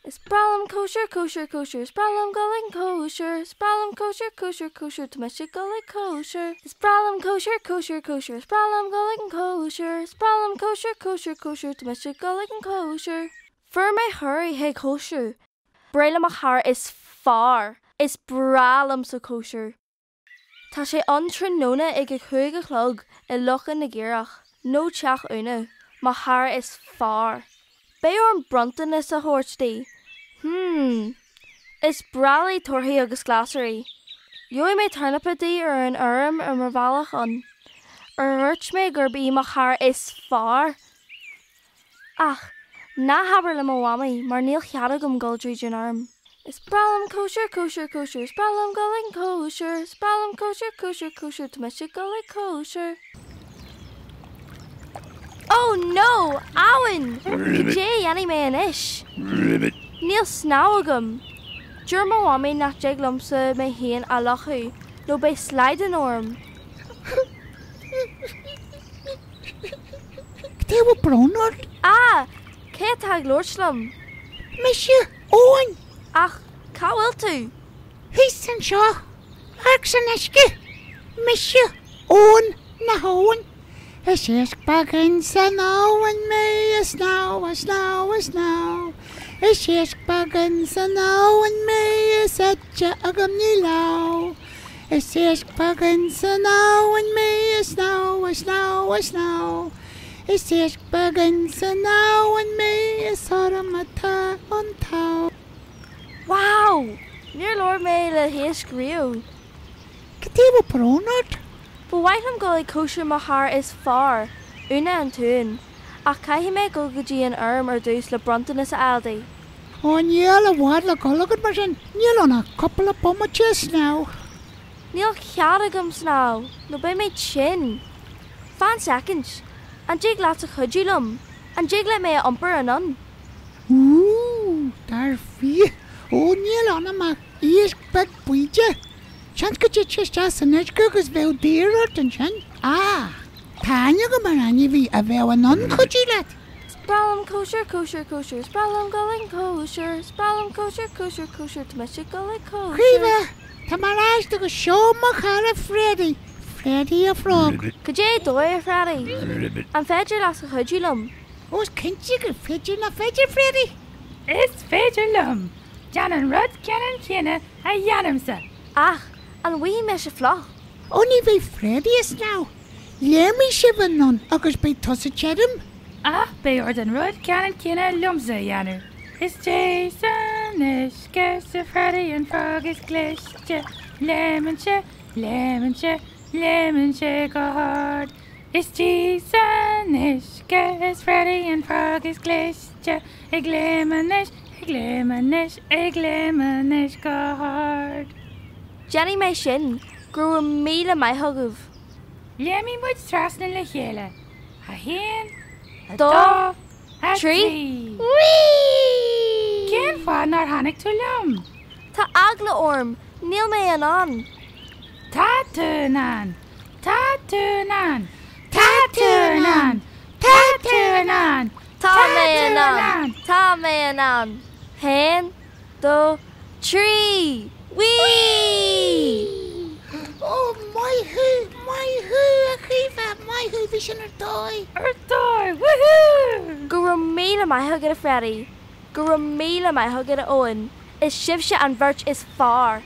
Is bralam kosher, kosher, kosher, spralam gulling kosher, spralam kosher, kosher, kosher, tamisha gulling kosher. Is bralam kosher, kosher, kosher, spralam gulling kosher, spralam kosher, kosher, kosher, tamisha gulling kosher. Fearr me hurry hey kosher. Bralam achar is far, is bralam so kosher. Tá sé antranona ag a chuig a chlog I lochan na Ghealtacht, no teach una, ma haar is far. Beorn bronntanas a hórtí. Is brala torthaí agus glasairí. Jooi mé tarnapadí an orm mar bhealach an. Ruirt mé gur bí ma haar is far. Ach, na habar le mawami, mar níl cheada gom goldrí an arm. Is bralam kosher, kosher, kosher, spralam gulling kosher, spralam kosher, kosher, kosher, tamisha gulling kosher. Oh no, Awan! Cé any me an ish. Níl snawagum. Dúr mawami nach jeglumsa me hien a lochu, no be slide an orm. Dewa Bronard? Ah, cé tag lorslum. Monsieur Owen. Ach, cahfuil tú? Hís anseo. Arc san isce. Monsieur Owen na Owen. Is iasc bagin san Owen me is now, is now, is now. Is iasc bagin san Owen me is etcha agam ni lau. Is iasc bagin san Owen me is now, is now, is now. Is iasc bagin san Owen me is oramata on tau. Wow! Níor lór mé le héasc riú. Dewa Bronard? But whitelam gully kosher ma haar is far, una an t-uan. Ach Caoimhe go gotí an orm dús le bronntanas a aldi. O níl a bhhad le golagad mar sin, níl an a couple of pommaches now. Níl cheadagam snáw, no be mé chin. Fan seconds, an jig láts a chudjúlum, an jig le mé umper anon. Ooh, dar fi. O níl an ma iasc bag buide. Chans go just an edgegus bheith dírat an sin. Ah, táine go mar ani bhí a bheith an chudjúlat. Spralam kosher, kosher, kosher, spralam gulling kosher, spralam kosher, kosher, kosher, tamisha gulling kosher. Cuireadh, tá mar áiste go seo mo cara Freddy. Freddy a frog. Go dé dóir Freddy. An féidir las a chudjúlum. Os cinnte go féidir na féidir Freddy. Is féidir lum. Jan an rud cean cinenne a dhéanamsa. Ach, an wee me se floch. Only bheith Freddy is now. Léir mi sibh non agus be tosa chedum. Ach, be or an rud cean cinenne lumsa dhéanú. Is Jason is gus a Freddy an frog is gliste. Lemonse, lemonse, lemonse go hard. Is Jason is gus Freddy an frog is gliste. Ag lemonish, ag lemonish, ag lemonish go hard. Jenny me sin, grew a míle mai huguf. Lemmy muid strasna le chéile. A hien, a Dó, dó, a trí. trí. Cén fád nar hannig tú lum. Tá agla orm, níl me an. Tá-tunan, tá-tunan, tá-tunan, tá-tunan, Tá me an. Hen, do, trí. Wee! Oh, my who, a chifa, my who vision or toy. Dói, woohoo! Guru míle mai hugad a Freddy. Guru míle mai hugad a Owen. Is sibse an virt is far.